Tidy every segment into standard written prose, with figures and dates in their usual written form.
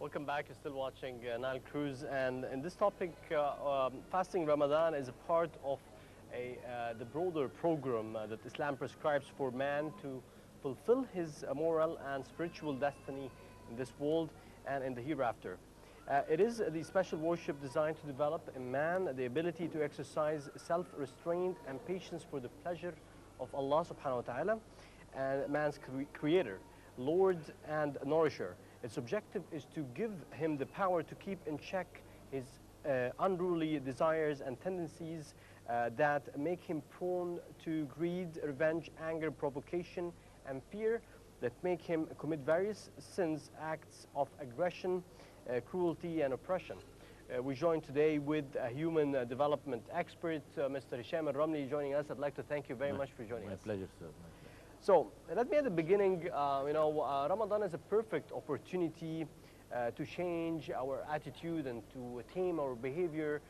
Welcome back. You're still watching Nile Cruise, and in this topic, fasting Ramadan is a part of the broader program that Islam prescribes for man to fulfill his moral and spiritual destiny in this world and in the hereafter. It is the special worship designed to develop in man the ability to exercise self-restraint and patience for the pleasure of Allah subhanahu wa ta'ala, and man's creator, Lord and nourisher. Its objective is to give him the power to keep in check his unruly desires and tendencies that make him prone to greed, revenge, anger, provocation, and fear, that make him commit various sins, acts of aggression, cruelty, and oppression. We join today with a human development expert, Mr. Hisham al-Ramli, joining us. I'd like to thank you very much for joining us. My pleasure, sir. So let me at the beginning, Ramadan is a perfect opportunity to change our attitude and to tame our behavior,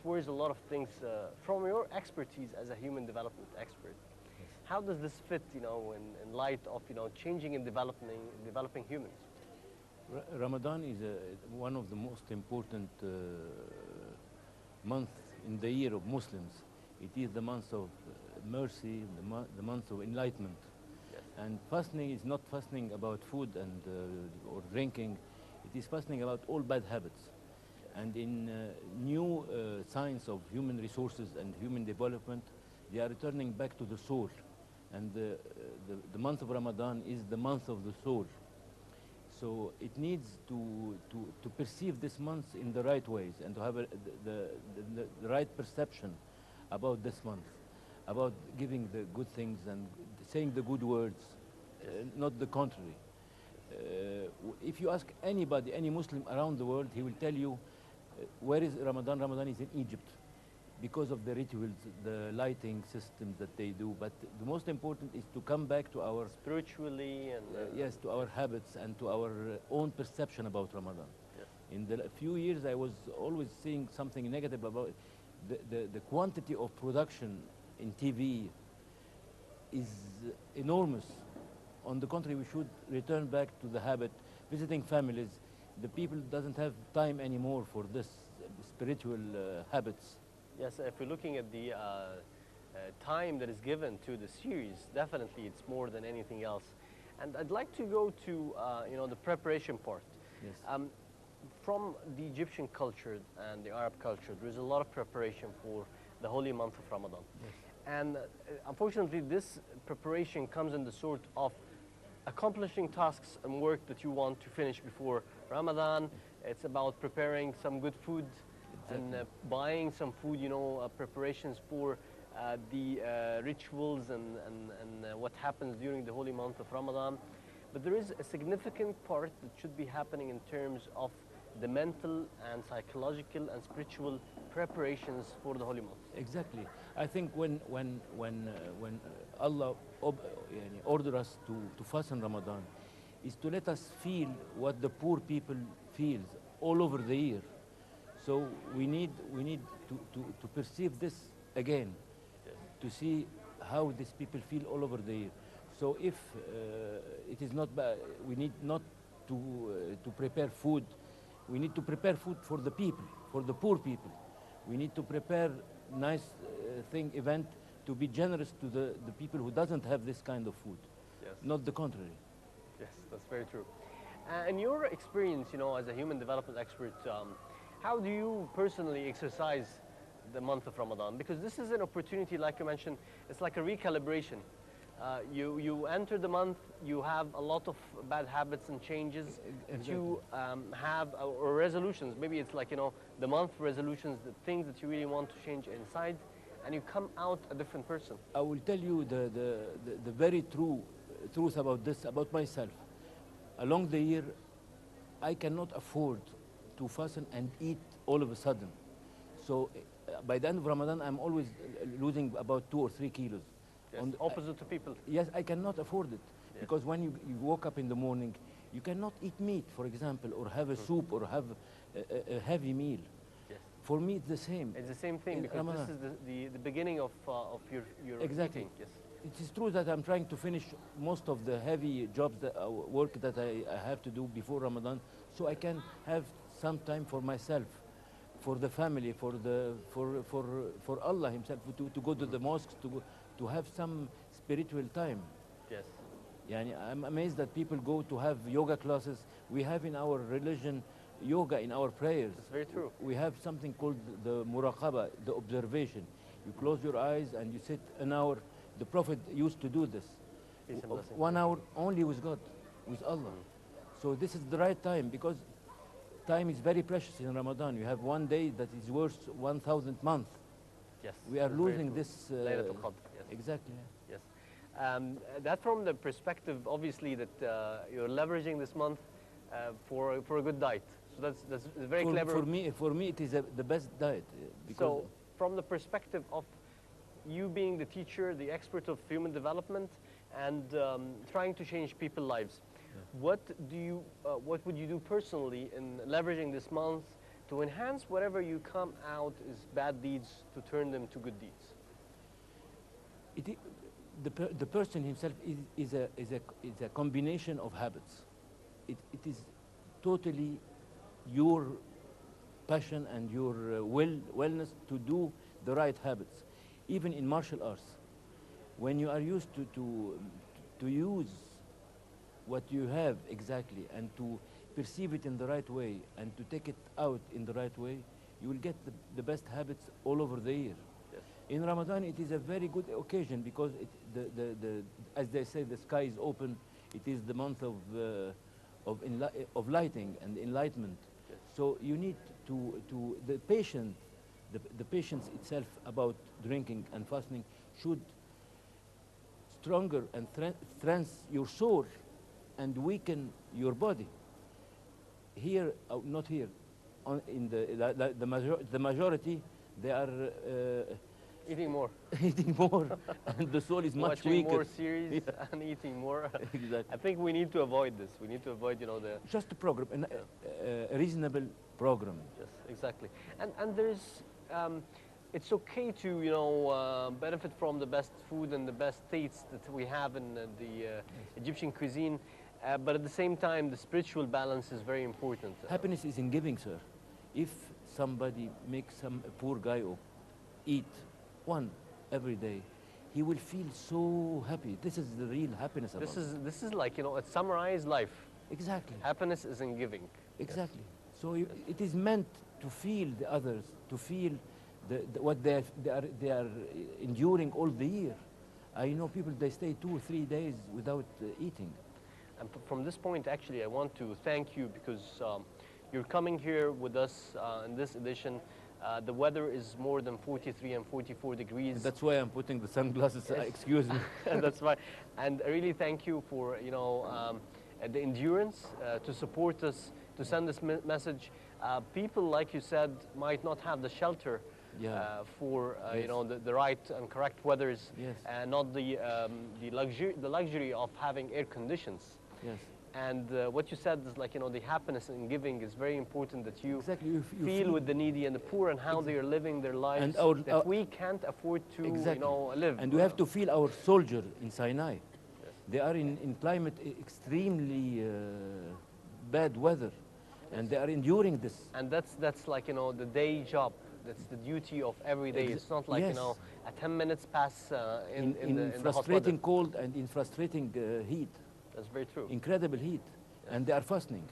towards a lot of things. From your expertise as a human development expert, Yes. how does this fit, in light of, changing and developing humans? Ramadan is one of the most important months in the year of Muslims. It is the month of mercy, the month of enlightenment. Yes. And fasting is not fasting about food and or drinking. It is fasting about all bad habits. And in new science of human resources and human development, they are returning back to the soul. And the month of Ramadan is the month of the soul. So it needs to perceive this month in the right ways and to have the right perception about this month, about giving the good things and saying the good words, not the contrary. If you ask anybody, any Muslim around the world, he will tell you, where is Ramadan? Ramadan is in Egypt because of the rituals, the lighting systems that they do. But the most important is to come back to our Spiritually and... yes, to our habits and to our own perception about Ramadan. Yes. In the few years, I was always seeing something negative about the quantity of production in TV is enormous. On the contrary, we should return back to the habit, visiting families. The people doesn't have time anymore for this spiritual habits. Yes, if we're looking at the time that is given to the series, definitely it's more than anything else. And I'd like to go to the preparation part. Yes. From the Egyptian culture and the Arab culture, there's a lot of preparation for the holy month of Ramadan. Yes. And unfortunately, this preparation comes in the sort of accomplishing tasks and work that you want to finish before Ramadan. It's about preparing some good food. Exactly. And buying some food, preparations for the rituals and what happens during the holy month of Ramadan. But there is a significant part that should be happening in terms of the mental and psychological and spiritual preparations for the holy month. Exactly. I think when Allah ordered us to fast in Ramadan, is to let us feel what the poor people feels all over the year. So we need to perceive this again, Yes. to see how these people feel all over the year. So if it is not bad, we need not to prepare food. We need to prepare food for the people, for the poor people. We need to prepare nice event to be generous to the people who doesn't have this kind of food, Yes. not the contrary. Yes, that's very true. In your experience, as a human development expert, how do you personally exercise the month of Ramadan? Because this is an opportunity, like you mentioned, it's like a recalibration. You enter the month, you have a lot of bad habits and changes that you have, or resolutions. Maybe it's like, the month resolutions, the things that you really want to change inside, and you come out a different person. I will tell you the very truth about this, about myself. Along the year, I cannot afford to fast and eat all of a sudden. So by the end of Ramadan, I'm always losing about 2 or 3 kilos. Yes, opposite to people. Yes, I cannot afford it. Yes. Because when you woke up in the morning, you cannot eat meat, for example, or have a soup or have a heavy meal. Yes. For me, it's the same. It's the same thing, In because Ramadan. this is the beginning of your Exactly. eating. Yes. it is true that I'm trying to finish most of the heavy jobs, work that I have to do before Ramadan, so I can have some time for myself, for the family, for Allah Himself, to go to the mosques, to have some spiritual time. Yes. Yani, I'm amazed that people go to have yoga classes. We have in our religion yoga in our prayers. That's very true. We have something called the muraqaba, the observation. You close your eyes and you sit an hour. The Prophet used to do this. Peace and blessings. 1 hour only with God, with Allah. So this is the right time, because time is very precious in Ramadan. You have one day that is worth 1,000 months. Yes. We are that's very losing true. this. Laylatul Qadr, yes. Exactly. Yes. That from the perspective, obviously, that you're leveraging this month for a good diet. So that's very clever. For me, it is the best diet. Because So from the perspective of you being the teacher, the expert of human development, and trying to change people's lives, what would you do personally in leveraging this month to enhance whatever you come out as bad deeds to turn them to good deeds? The person himself is a combination of habits. It is totally your passion and your wellness to do the right habits. Even in martial arts, when you are used to use what you have exactly and to perceive it in the right way and to take it out in the right way, you will get the best habits all over the year. Yes. In Ramadan, it is a very good occasion because as they say, the sky is open. It is the month of lighting and enlightenment. Yes. So you need to the patience itself about drinking and fasting should stronger and strengthen your soul and weaken your body. Here, not here, in the majority, they are Eating more. eating more, and the soul is much Watching weaker. more series and eating more. Exactly. I think we need to avoid this. We need to avoid, the... Just a program, a reasonable program. Yes, exactly. And there's, it's okay to, benefit from the best food and the best tastes that we have in the Egyptian cuisine, but at the same time, the spiritual balance is very important. Happiness is in giving, sir. If somebody makes a poor guy eat one every day, he will feel so happy. This is the real happiness about it. This is like, it summarized life. Exactly. Happiness is in giving. Exactly. So it is meant to feel the others, to feel what they are enduring all the year. I know people, they stay 2 or 3 days without eating. And from this point, actually, I want to thank you because you're coming here with us in this edition. The weather is more than 43 and 44 degrees. That's why I'm putting the sunglasses. Yes. Excuse me. That's right. And I really thank you for the endurance to support us, to send this message. People, like you said, might not have the shelter for Yes. the right and correct weathers, Yes. and not the luxury of having air conditions. Yes. And what you said is like, the happiness in giving is very important, that you, Exactly. You feel with the needy and the poor and how they are living their lives, And that we can't afford to, Exactly. live. And we have to feel our soldier in Sinai. They are in climate extremely bad weather, and they are enduring this. And that's like, the day job. That's the duty of every day. It's not like, Yes. a 10 minutes pass in the hot frustrating weather. cold and in frustrating heat, That's very true. incredible heat, and they are fasting.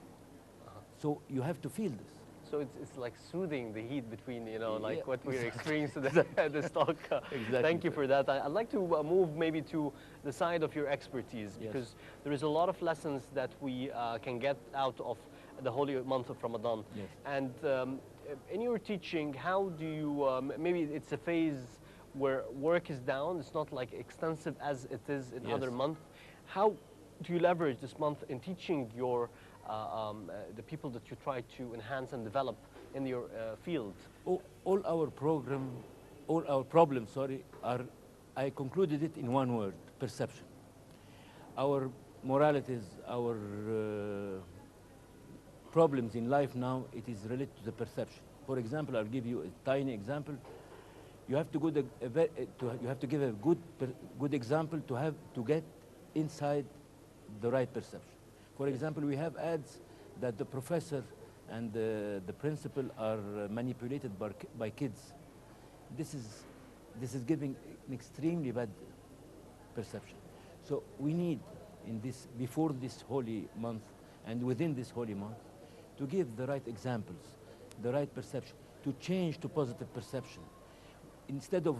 So you have to feel this. So it's like soothing the heat between, like Yeah. what we're experiencing this talk. Exactly. Thank you for that. I'd like to move maybe to the side of your expertise, Yes. because there is a lot of lessons that we can get out of the holy month of Ramadan. Yes. And in your teaching, how do you, maybe it's a phase where work is down, it's not like extensive as it is in Yes. other months. How do you leverage this month in teaching your the people that you try to enhance and develop in your field? All our problems, I concluded it in one word: perception. Our moralities, our problems in life now, it is related to the perception. For example, I'll give you a tiny example. You have to, you have to give a good example to get inside the right perception. For example, we have ads that the professor and the principal are manipulated by kids. This is giving an extremely bad perception. So we need, before this holy month and within this holy month, to give the right examples, the right perception, to change to positive perception. Instead of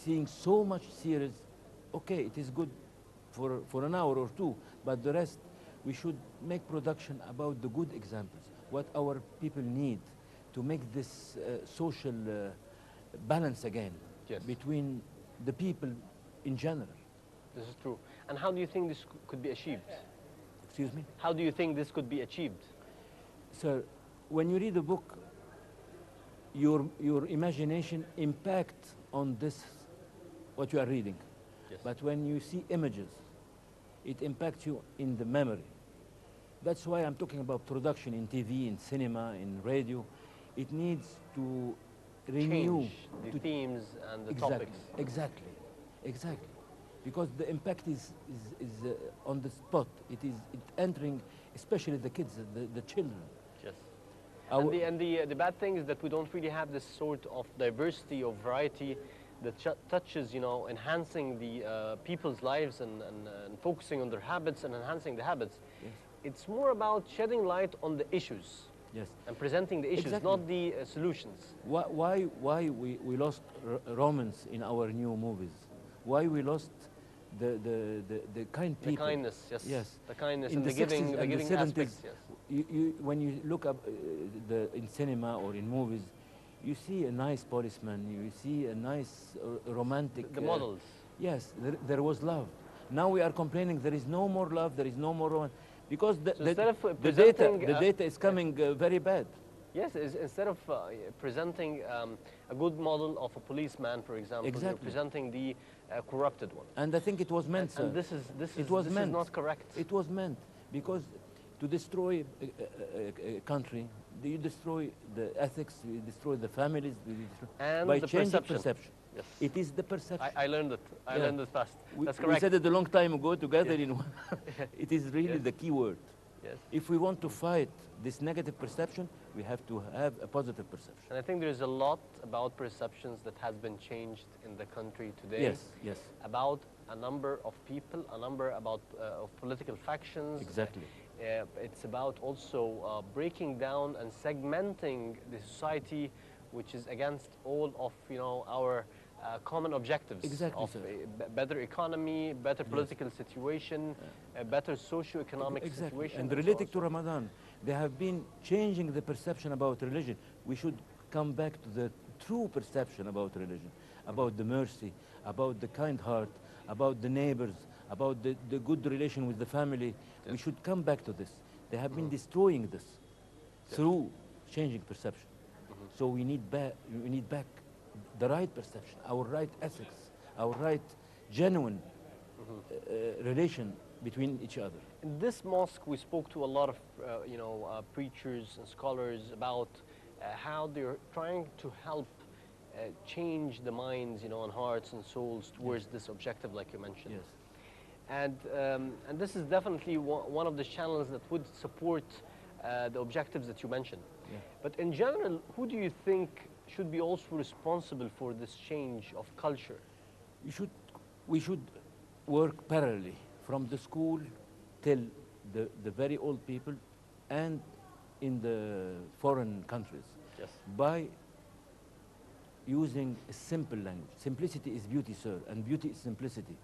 seeing so much series, okay, it is good for an hour or two, but the rest, we should make production about the good examples, what our people need to make this social balance again, yes, between the people in general. This is true. And how do you think this could be achieved? Excuse me? How do you think this could be achieved? Sir, when you read a book, your imagination impacts on this, what you are reading. Yes. But when you see images, it impacts you in the memory. That's why I'm talking about production in TV, in cinema, in radio. It needs to renew. Change the themes and the exactly, topics. Exactly, exactly. Because the impact is on the spot. It entering, especially the kids, the children. Yes. And the bad thing is that we don't really have this sort of diversity or variety that touches, you know, enhancing the people's lives and focusing on their habits and enhancing the habits. Yes. It's more about shedding light on the issues. Yes. And presenting the issues, exactly. not the solutions. Why we lost romance in our new movies? Why we lost the kind people? The kindness, yes. Yes. The kindness in and the the giving, 60s the and giving the 70s, aspects, yes. When you look up in cinema or in movies, you see a nice policeman, you see a nice romantic... The models. Yes, there was love. Now we are complaining there is no more love, there is no more romance, because the data is coming very bad. Yes, instead of presenting a good model of a policeman, for example, exactly. you're presenting the corrupted one. And I think it was meant, sir. And this is not correct. It was meant, because to destroy a country, you destroy the ethics, you destroy the families, and by the changing perception. Yes. It is the perception. I learned it. I learned it fast. That's correct. We said it a long time ago together yes. in one. It is really yes. the key word. Yes. If we want to fight this negative perception, we have to have a positive perception. And I think there's a lot about perceptions that has been changed in the country today. Yes, yes. About a number of people, a number of political factions. Exactly. It's about also breaking down and segmenting the society, which is against all of, you know, our common objectives. Exactly, of a better economy, better political yes. situation, a better socio-economic exactly. situation. And related to Ramadan, they have been changing the perception about religion. We should come back to the true perception about religion, about the mercy, about the kind heart, about the neighbors, about the good relation with the family. Yes. We should come back to this. They have been destroying this yes. through changing perception. So we need back the right perception, our right ethics, our right genuine relation between each other. In this mosque, we spoke to a lot of preachers and scholars about how they're trying to help change the minds, you know, and hearts and souls towards yes. this objective, like you mentioned. Yes. And this is definitely one of the channels that would support the objectives that you mentioned. Yeah. But in general, who do you think should be also responsible for this change of culture? We should work parallelly from the school till the very old people and in the foreign countries. Yes. By using a simple language. Simplicity is beauty, sir, and beauty is simplicity.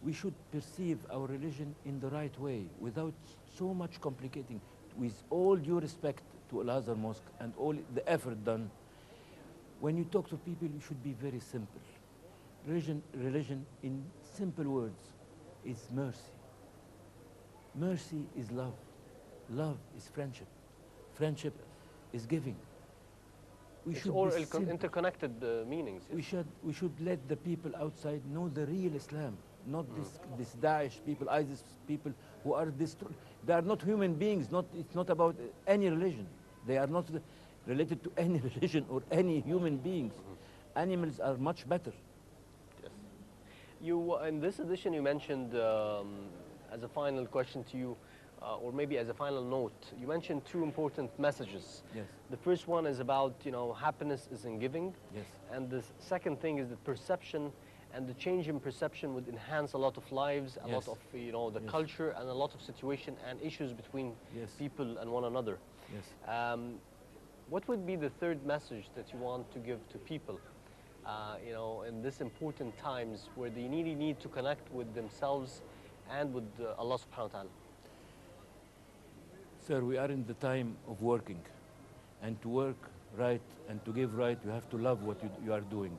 We should perceive our religion in the right way without so much complicating. With all due respect to Al-Azhar Mosque and all the effort done, when you talk to people, you should be very simple. Religion in simple words is mercy. Mercy is love. Love is friendship. Friendship is giving. It's all interconnected meanings. Yes. We should let the people outside know the real Islam, not this Daesh people, ISIS people who are destroyed. They are not human beings. It's not about any religion. They are not related to any religion or any human beings. animals are much better. Yes. In this edition, you mentioned, as a final question to you, or maybe as a final note, you mentioned two important messages. Yes. The first one is about, happiness is in giving. Yes. And the second thing is that perception and the change in perception would enhance a lot of lives, a Yes. lot of, the Yes. culture, and a lot of situation and issues between Yes. people and one another. Yes. What would be the third message that you want to give to people, in this important times where they really need to connect with themselves and with Allah subhanahu wa ta'ala? Sir, we are in the time of working. And to work right and to give right, you have to love what you are doing.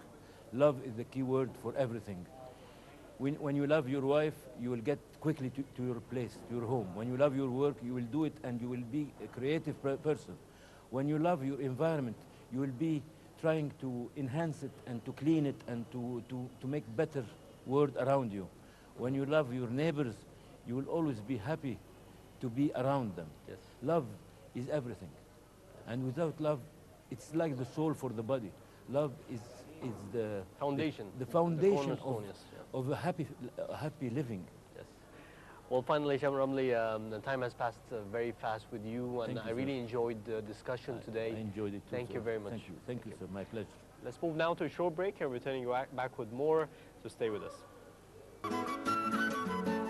Love is the key word for everything. When you love your wife, you will get quickly to your place, to your home. When you love your work, you will do it and you will be a creative person. When you love your environment, you will be trying to enhance it and to clean it and to make better world around you. When you love your neighbors, you will always be happy to be around them. Yes. Love is everything. And without love, it's like the soul for the body. Love is the Foundation. the foundation cornerstone, yes, yeah. of a happy living. Yes. Well, finally, Hisham Ramli, the time has passed very fast with you, and Thank you, I really sir. enjoyed the discussion today. I enjoyed it too. Thank sir. you very much. Thank you. Thank you, sir. My pleasure. Let's move now to a short break and returning back with more, so stay with us.